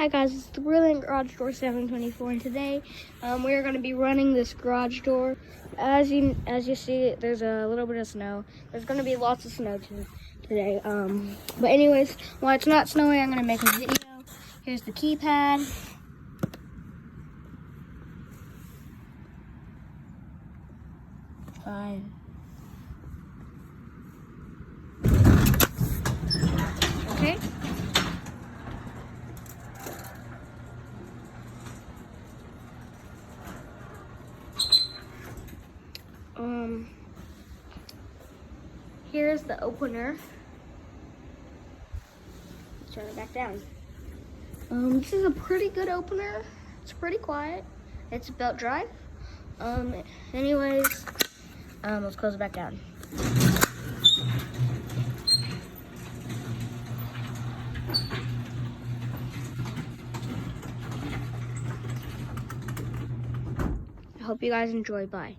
Hi guys, it's the Brilliant Garage Door 724, and today we are going to be running this garage door. As you see, there's a little bit of snow. There's going to be lots of snow today. But anyways, while it's not snowing, I'm going to make a video. Here's the keypad. Five. Okay. Here's the opener. Let's turn it back down. This is a pretty good opener. It's pretty quiet. It's belt drive. Anyways, let's close it back down. I hope you guys enjoy. Bye.